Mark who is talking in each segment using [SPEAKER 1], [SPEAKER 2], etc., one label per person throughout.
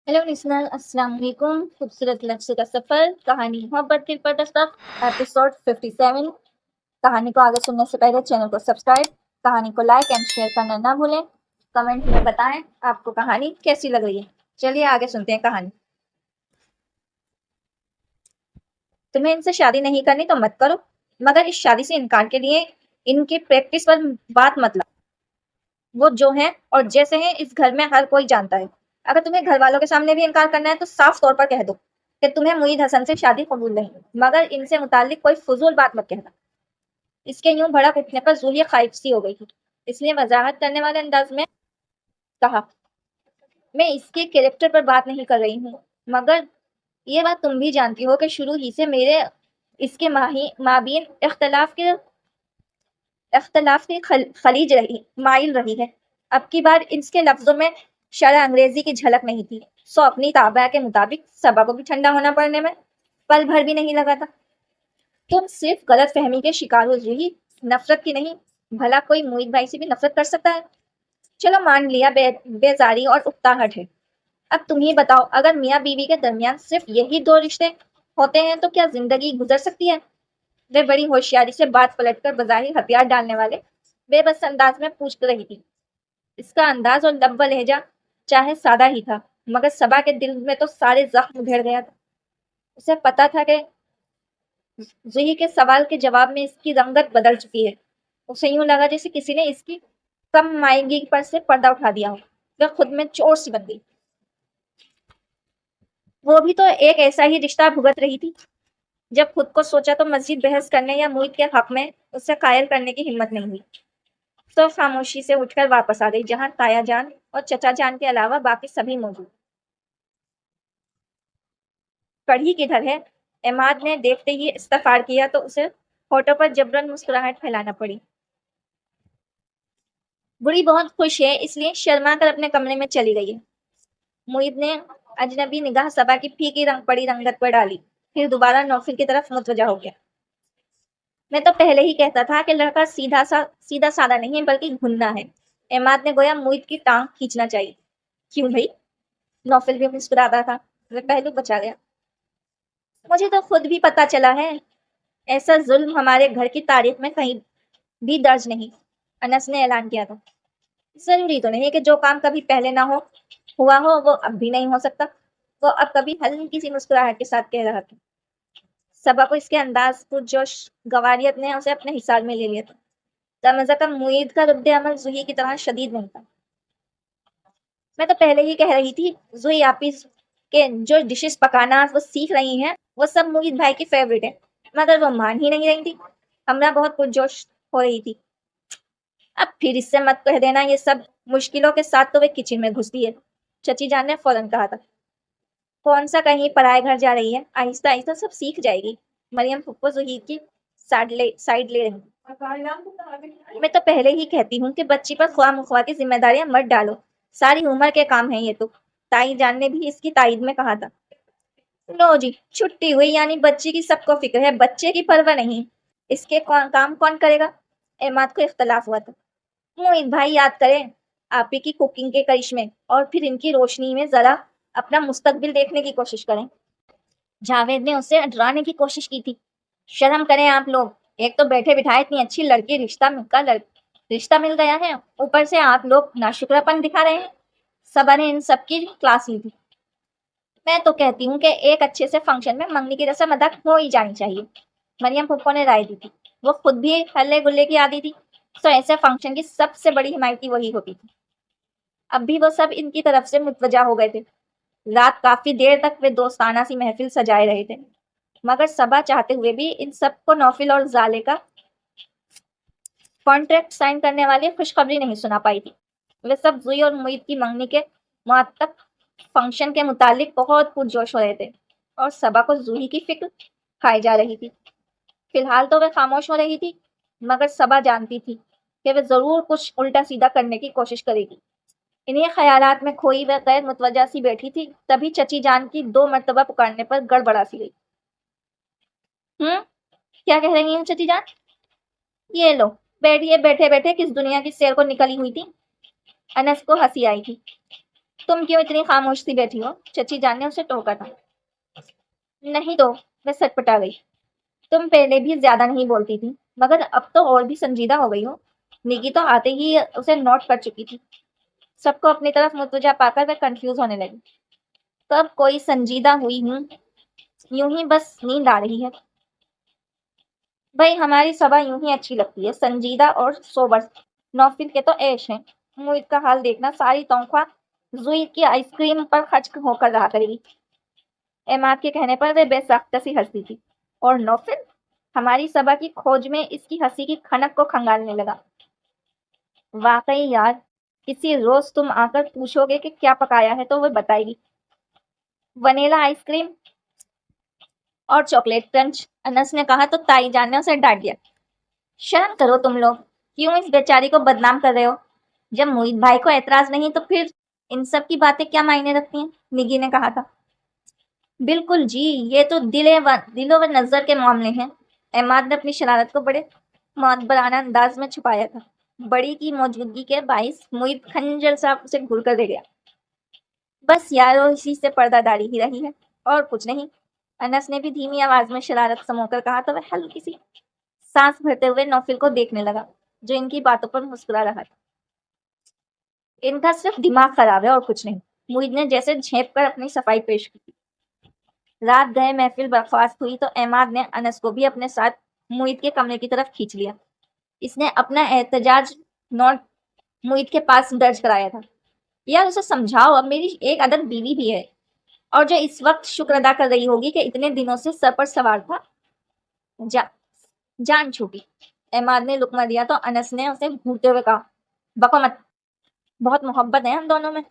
[SPEAKER 1] Hello listener, अस्सलाम वालेकुम। खूबसूरत लफ्ज़ों का सफ़र, कहानी मोहब्बत की परदस्तक, एपिसोड 57। कहानी को आगे सुनने से पहले चैनल को सब्सक्राइब, कहानी को लाइक एंड शेयर करना ना भूलें। कमेंट में बताएं आपको कहानी कैसी लग रही है। चलिए आगे सुनते हैं कहानी। तुम्हें इनसे शादी नहीं करनी तो मत करो, मगर इस शादी से इनकार के लिए इनकी प्रैक्टिस पर बात मत ला। वो जो हैं और जैसे हैं इस घर में हर कोई जानता है। अगर तुम्हें घर वालों के सामने भी इनकार करना है तो साफ तौर पर कह दो कि तुम्हें मुईद हसन से शादी कबूल नहीं, मगर इनसे मुतालिक कोई फजूल बात मत कहना। इसके यूं भड़क उठने पर जूहिया खाइफ सी हो गई थी, इसलिए वजाहत करने वाले अंदाज में कहा, मैं इसके कैरेक्टर पर बात नहीं कर रही हूँ, मगर ये बात तुम भी जानती हो कि शुरू ही से मेरे इसके माबीन इख्तलाफ की खलीज रही माइल रही है। अब की बार इसके लफ्जों में शरा अंग्रेजी की झलक नहीं थी, सो अपनी ताबा के मुताबिक सबा को भी ठंडा होना पड़ने में पल भर भी नहीं लगा था। तुम सिर्फ गलत फहमी के शिकार हो रही, नफरत की नहीं। भला कोई मोहित भाई से भी नफरत कर सकता है? चलो मान लिया बेजारी और उकताहट है। अब तुम ही बताओ, अगर मियाँ बीवी के दरमियान सिर्फ यही दो रिश्ते होते हैं तो क्या जिंदगी गुजर सकती है? वे बड़ी होशियारी से बात पलटकर बज़ाहिर हथियार डालने वाले बेबस अंदाज में पूछ रही थी। इसका अंदाज और लब व लहजा चाहे सादा ही था, मगर सबा के दिल में तो सारे जख्म उधेड़ गया था। उसे पता था कि जूही के सवाल के जवाब में इसकी रंगत बदल चुकी है। उसे यूं लगा जैसे किसी ने इसकी कम मायगी पर से पर्दा उठा दिया हो। वह खुद में चोर सी बन गई। वो भी तो एक ऐसा ही रिश्ता भुगत रही थी। जब खुद को सोचा तो मस्जिद बहस करने या मुईद के हक में उसे कायल करने की हिम्मत नहीं हुई, तो खामोशी से उठकर वापस आ गई, जहां ताया जान और चचा जान के अलावा बाकी सभी मौजूद। कढ़ी किधर है? एमाद ने देखते ही इस्तफार किया तो उसे होठों पर जबरन मुस्कुराहट फैलाना पड़ी। बुढ़ी बहुत खुश है, इसलिए शर्मा कर अपने कमरे में चली गई है। मुईद ने अजनबी निगाह सबा की फीकी रंग पड़ी रंगत पर डाली, फिर दोबारा नौफिल की तरफ मुतवजा हो गया। मैं तो पहले ही कहता था कि लड़का सीधा साधा नहीं बल्कि घुन्ना है। एमाद ने गोया मुईद की टांग खींचना चाहिए। क्यों भाई? नौफिल भी मुस्कुराता था। वह पहलू बचा गया। मुझे तो खुद भी पता चला है, ऐसा जुल्म हमारे घर की तारीख में कहीं भी दर्ज नहीं। अनस ने ऐलान किया था। जरूरी तो नहीं कि जो काम कभी पहले ना हो हुआ हो वो अब भी नहीं हो सकता। वो अब कभी हल्की सी मुस्कुराहट के साथ कह रहा था। सबा को इसके अंदाज पुरजोश गवारियत ने उसे अपने हिसाब में ले लिया था। कम मुईद का रद्द अमल जूही की तरह शदीद नहीं था। मैं तो पहले ही कह रही थी, जूही आपी के जो डिशेस पकाना वो सीख रही हैं वो सब मुईद भाई की फेवरेट है, मगर वो मान ही नहीं रही थी। हमरा बहुत पुरजोश हो रही थी। अब फिर इससे मत कह देना ये सब मुश्किलों के साथ तो वे किचन में घुसती है, चची जान ने फौरन कहा था। कौन सा कहीं पराए घर जा रही है, आहिस्ता आहिस्ता सब सीख जाएगी। मरियम फुप्पो जुहीर की साइड ले रही। मैं तो पहले ही कहती हूँ कि बच्ची पर ख्वाह मुख्वाह की जिम्मेदारियां मत डालो। सारी उम्र के काम है ये तो। ताई जान ने भी इसकी ताईद में कहा था। लो जी, छुट्टी हुई, यानी बच्ची की सबको फिक्र है, बच्चे की परवाह नहीं। इसके काम कौन करेगा? एमाद को इख्तलाफ हुआ था। मोहित भाई याद करें आप ही की कुकिंग के करिश्मे, और फिर इनकी रोशनी में जरा अपना मुस्तकबिल देखने की कोशिश करें। जावेद ने उसे डराने की कोशिश की थी। शर्म करें आप लोग, एक तो बैठे बिठाए इतनी अच्छी लड़की रिश्ता मिल गया है, ऊपर से आप लोग नाशुक्रापन दिखा रहे हैं। सबा ने इन सबकी क्लास ली थी। मैं तो कहती हूँ कि एक अच्छे से फंक्शन में मंगनी की रस्म अदा हो ही जानी चाहिए। मरियम पुप्पो ने राय दी थी। वो खुद भी हल्ले गुल्ले की आदी थी, तो ऐसे फंक्शन की सबसे बड़ी हिमायती वही होती थी। अब भी वो सब इनकी तरफ से मुतवजा हो गए थे। रात काफी देर तक वे दोस्ताना सी महफिल सजाए रहे थे, मगर सबा चाहते हुए भी इन सबको नौफिल और जाले का कॉन्ट्रैक्ट साइन करने वाली खुशखबरी नहीं सुना पाई थी। वे सब जुई और मुईद की मंगनी के मुअत्तक फंक्शन के मुतालिक बहुत पुरजोश हो रहे थे, और सबा को जूही की फिक्र खाई जा रही थी। फिलहाल तो वे खामोश हो रही थी, मगर सबा जानती थी कि वे जरूर कुछ उल्टा सीधा करने की कोशिश करेगी। इन्हीं ख्यालात में खोई व गैर मुतवजा सी बैठी थी, तभी चची जान की 2 मरतबा पुकारने पर गड़बड़ा सी गई। क्या कह रही हैं चची जान? ये लो बैठिए, बैठे बैठे किस दुनिया की सैर को निकली हुई थी। अनस को हंसी आई थी। तुम क्यों इतनी खामोश सी बैठी हो? चची जान ने उसे टोका था। नहीं तो, वह सटपटा गई। तुम पहले भी ज्यादा नहीं बोलती थी, मगर अब तो और भी संजीदा हो गई हो। निकी तो आते ही उसे नोट कर चुकी थी। सबको अपनी तरफ मुतवजा पाकर वह कंफ्यूज होने लगी। कब कोई संजीदा हुई हूँ? यूं ही बस नींद आ रही है। भाई हमारी सभा यूं ही अच्छी लगती है, संजीदा और सोबर। नौफिल के तो ऐश है। मुईद का हाल देखना, सारी तनख्वाह जुई की आइसक्रीम पर खर्च होकर रहा करेगी। एमाद के कहने पर वे बेसाख्ता सी हंसती थी। और नौफिल हमारी सभा की खोज में इसकी हंसी की खनक को खंगालने लगा। वाकई यार, किसी रोज तुम आकर पूछोगे कि क्या पकाया है तो वो बताएगी। वनीला आइसक्रीम और चॉकलेट क्रंच, अनस ने कहा तो ताई जान ने उसे डांट दिया। शर्म करो तुम लोग, क्यों इस बेचारी को बदनाम कर रहे हो? जब मोहित भाई को एतराज नहीं तो फिर इन सब की बातें क्या मायने रखती हैं? निगी ने कहा था। बिल्कुल जी, ये तो दिलो व नजर के मामले हैं। एमाद ने अपनी शरारत को बड़े मुअद्दबराना अंदाज में छुपाया था। बड़ी की मौजूदगी के बाइस मोहित खंजर सा उसे घूर कर दे गया। बस यारो, इसी से पर्दादारी ही रही है और कुछ नहीं। अनस ने भी धीमी आवाज में शरारत समोकर कहा तो वह हल्की सी सांस भरते हुए नौफिल को देखने लगा, जो इनकी बातों पर मुस्कुरा रहा था। इनका सिर्फ दिमाग खराब है और कुछ नहीं, मुईद ने जैसे झेप कर अपनी सफाई पेश की। रात गए महफिल बर्खास्त हुई तो एमाद ने अनस को भी अपने साथ मुईद के कमरे की तरफ खींच लिया। इसने अपना एहतजाज नोट मुईद के पास दर्ज कराया था। यार उसे समझाओ, अब मेरी एक अदद बीवी भी है और जो इस वक्त शुक्र अदा कर रही होगी कि इतने दिनों से सर पर सवार था। जा, जान छूटी। एमाद ने लुकमा दिया तो अनस ने उसे घूरते हुए कहा, बको मत, बहुत मोहब्बत है हम दोनों में।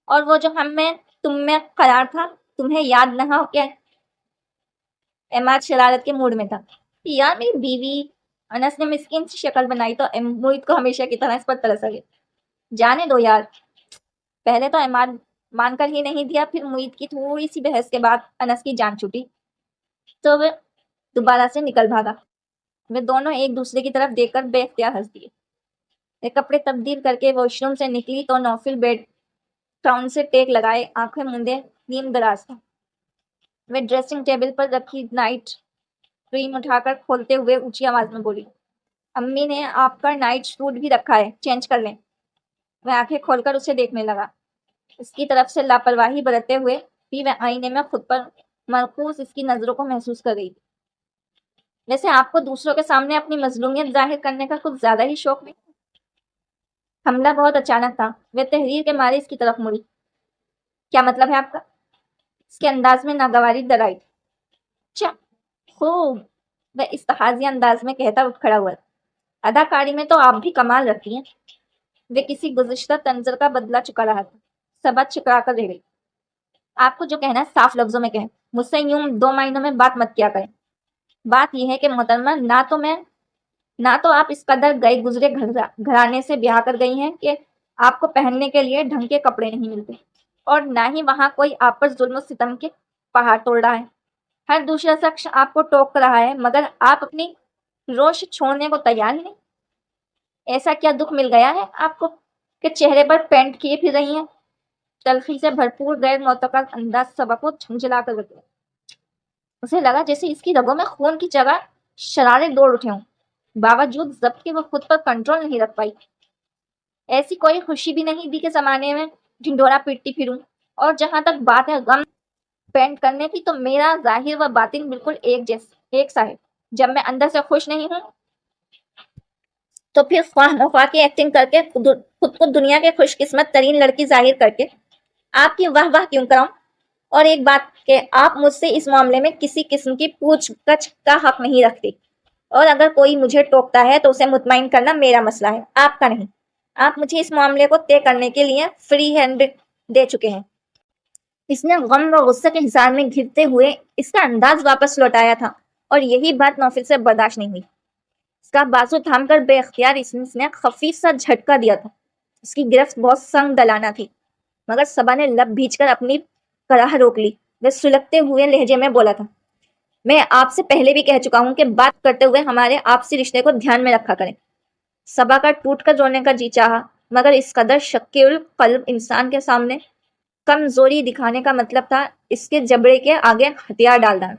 [SPEAKER 1] और वो जो हम में तुम में करार था, तुम्हें याद न हो क्या? एमाद शरारत के मूड में था। यार मेरी बीवी। अनस ने मिस्किन सी शक्ल बनाई तो मोहित को हमेशा की तरह इस पर तरस आ गया। जाने दो यार। पहले तो एमाद मानकर ही नहीं दिया, फिर मोहित की थोड़ी सी बहस के बाद अनस की जान छूटी तो वे दोबारा से निकल भागा। वे दोनों एक दूसरे की तरफ देखकर बेख्तियार हंस दिए। वे कपड़े तब्दील करके वॉशरूम से निकली तो नौफिल बेड टाउन से टेक लगाए आंखें मूंदे नींद दराज था। वे ड्रेसिंग टेबल पर रखी नाइट क्रीम उठाकर खोलते हुए ऊंची आवाज में बोली, अम्मी ने आपका नाइट सूट भी रखा है, चेंज कर लें। वह आंखें खोलकर उसे देखने लगा। इसकी तरफ से लापरवाही बरतते हुए भी वह आईने में खुद पर मरकूज इसकी नजरों को महसूस कर रही थी। वैसे आपको दूसरों के सामने अपनी मजलूमियत जाहिर करने का कुछ ज्यादा ही शौक नहीं? हमला बहुत अचानक था। वह तहरीर के मारे इसकी तरफ मुड़ी। क्या मतलब है आपका? इसके अंदाज में नागवारी दराई। अच्छा, खूब, वह इस्तहाजी अंदाज में कहता उठ खड़ा हुआ। अदाकारी में तो आप भी कमाल रखती हैं। वे किसी गुज़िश्ता तंजर का बदला चुका रहा था। सबा चुकरा कर रह गई। आपको जो कहना है साफ लफ्जों में कहें, मुझसे यूं 2 महीनों में बात मत किया करें। बात यह है कि मोहतरमा, ना तो आप इस कदर गए गुजरे घराने से ब्याह कर गई हैं कि आपको पहनने के लिए ढंग के कपड़े नहीं मिलते, और ना ही वहां कोई आप पर जुल्म सितम के पहाड़ तोड़ रहा है। हर दूसरा शख्स आपको टोक रहा है, मगर आप अपनी रोश छोड़ने को तैयार ही नहीं। ऐसा क्या दुख मिल गया है आपको कि चेहरे पर पेंट किए फिर रही हैं? तलखी से भरपूर गैर मुतक़ल अंदाज सबक को झुंझला कर रख दिया। उसे लगा जैसे इसकी रगों में खून की जगह शरारे दौड़ उठे हों। बावजूद जब्त के वो खुद पर कंट्रोल नहीं रख पाई। ऐसी कोई खुशी भी नहीं दी कि जमाने में ढिंढोरा पीटती फिरूं। और जहां तक बात है गम पेंट करने की, तो मेरा जाहिर व बातिन बिल्कुल एक सा है। जब मैं अंदर से खुश नहीं हूं तो फिर ख्वाह की एक्टिंग करके खुद को दुनिया के खुशकिस्मत तरीन लड़की जाहिर करके आपकी वाह वाह क्यों कराऊं? और एक बात कि आप मुझसे इस मामले में किसी किस्म की पूछगछ का हक नहीं रखती। और अगर कोई मुझे टोकता है तो उसे मुतमईन करना मेरा मसला है, आपका नहीं। आप मुझे इस मामले को तय करने के लिए फ्री हैंड दे चुके हैं। इसने गम व गुस्से के हिसार में घिरते हुए इसका अंदाज वापस लौटाया था, और यही बात नौफिल से बर्दाश्त नहीं हुई। इसका बाजू थामकर बेख्तियार इसने खफीफ सा झटका दिया था। इसकी गिरफ्त बहुत संग दलाना थी, मगर सबा ने लब भींचकर अपनी कराह रोक ली। वह सुलगते हुए लहजे में बोला था, मैं आपसे पहले भी कह चुका हूं कि बात करते हुए हमारे आपसी रिश्ते को ध्यान में रखा करें। सबा का टूट कर रोने का जी चाहा, मगर इस कदर शक्ल कल्ब इंसान के सामने کمزوری دکھانے کا مطلب تھا اس کے جبڑے کے آگے ہتھیار ڈال دینا،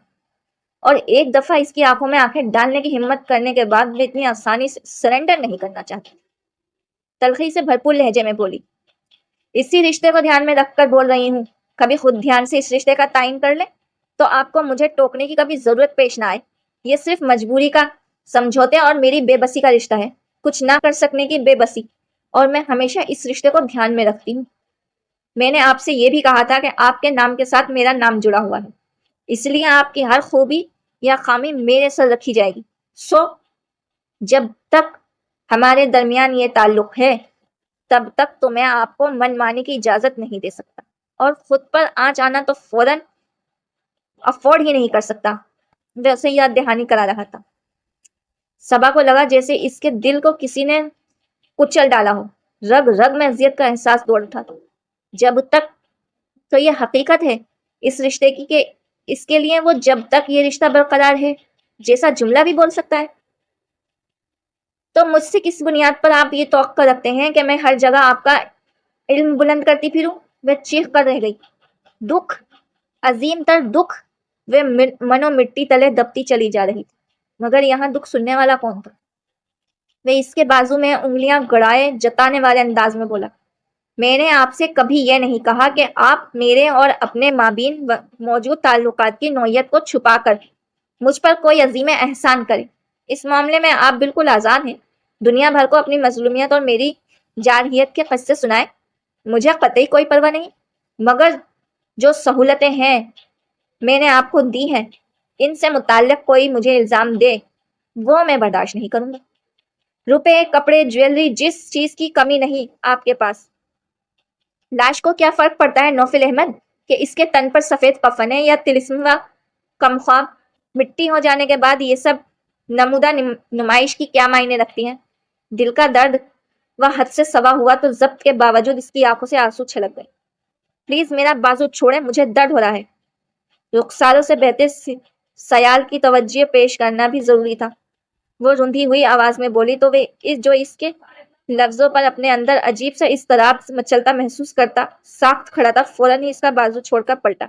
[SPEAKER 1] اور ایک دفعہ اس کی آنکھوں میں آنکھیں ڈالنے کی ہمت کرنے کے بعد وہ اتنی آسانی سے سرنڈر نہیں کرنا چاہتی۔ تلخی سے بھرپور لہجے میں بولی، اسی رشتے کو دھیان میں رکھ کر بول رہی ہوں، کبھی خود دھیان سے اس رشتے کا تعین کر لیں تو آپ کو مجھے ٹوکنے کی کبھی ضرورت پیش نہ آئے۔ یہ صرف مجبوری کا سمجھوتے اور میری بے بسی کا رشتہ ہے، کچھ نہ کر سکنے کی بے بسی، اور میں ہمیشہ اس رشتے کو دھیان میں رکھتی ہوں۔ میں نے آپ سے یہ بھی کہا تھا کہ آپ کے نام کے ساتھ میرا نام جڑا ہوا ہے، اس لیے آپ کی ہر خوبی یا خامی میرے سر رکھی جائے گی۔ جب تک ہمارے درمیان یہ تعلق ہے تب تک تو میں آپ کو من مانی کی اجازت نہیں دے سکتا، اور خود پر آنچ آنا تو فوراً افورڈ ہی نہیں کر سکتا۔ ویسے یاد دہانی کرا رہا تھا۔ صبا کو لگا جیسے اس کے دل کو کسی نے کچل ڈالا ہو، رگ رگ میں اذیت کا احساس دوڑ اٹھا تھا۔ جب تک تو یہ حقیقت ہے اس رشتے کی کہ اس کے لیے وہ جب تک یہ رشتہ برقرار ہے جیسا جملہ بھی بول سکتا ہے۔ تو مجھ سے کس بنیاد پر آپ یہ توقع رکھتے ہیں کہ میں ہر جگہ آپ کا علم بلند کرتی پھروں؟ وہ چیخ کر رہ گئی۔ دکھ، عظیم تر دکھ، وہ منو مٹی تلے دبتی چلی جا رہی تھی، مگر یہاں دکھ سننے والا کون تھا؟ وہ اس کے بازو میں انگلیاں گڑائے جتانے والے انداز میں بولا، میں نے آپ سے کبھی یہ نہیں کہا کہ آپ میرے اور اپنے مابین موجود تعلقات کی نوعیت کو چھپا کر مجھ پر کوئی عظیم احسان کریں۔ اس معاملے میں آپ بالکل آزاد ہیں، دنیا بھر کو اپنی مظلومیت اور میری جارحیت کے قصے سنائیں، مجھے قطعی کوئی پرواہ نہیں، مگر جو سہولتیں ہیں میں نے آپ کو دی ہیں ان سے متعلق کوئی مجھے الزام دے وہ میں برداشت نہیں کروں گا۔ روپے، کپڑے، جویلری، جس چیز کی کمی نہیں آپ کے پاس۔ لاش کو کیا فرق پڑتا ہے نوفل احمد کہ اس کے تن پر سفید کفن ہے یا طلسم و کمخواب؟ مٹی ہو جانے کے بعد یہ سب نمودہ نمائش کی کیا معنی رکھتی ہیں؟ دل کا درد وہ حد سے سوا ہوا تو ضبط کے باوجود اس کی آنکھوں سے آنسو چھلک گئے۔ پلیز میرا بازو چھوڑیں، مجھے درد ہو رہا ہے۔ رخساروں سے بہتے سیال کی توجہ پیش کرنا بھی ضروری تھا۔ وہ رندھی ہوئی آواز میں بولی تو وہ جو اس کے لفظوں پر اپنے اندر عجیب سا اضطراب مچلتا محسوس کرتا ساخت کھڑا تھا، فوراً ہی اس کا بازو چھوڑ کر پلٹا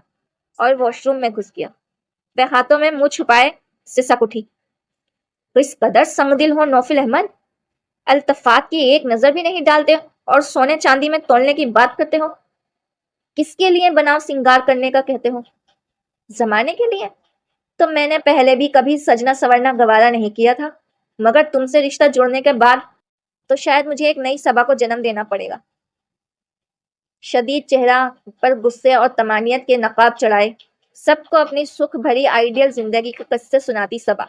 [SPEAKER 1] اور واش روم میں گھس گیا۔ وہ ہاتھوں میں منہ چھپائے سسک اٹھی۔ اس قدر سنگ دل ہو نوفل احمد، التفات کی ایک نظر بھی نہیں ڈالتے اور سونے چاندی میں تولنے کی بات کرتے ہو؟ کس کے لیے بناؤ سنگار کرنے کا کہتے ہو؟ زمانے کے لیے؟ تو میں نے پہلے بھی کبھی سجنا سورنا گوارا نہیں کیا تھا، مگر تم سے رشتہ جوڑنے کے بعد تو شاید مجھے ایک نئی صبا کو جنم دینا پڑے گا۔ شدید چہرہ پر غصے اور طمانینت کے نقاب چڑھائے سب کو اپنی سکھ بھری آئیڈیل زندگی کے قصے سناتی صبا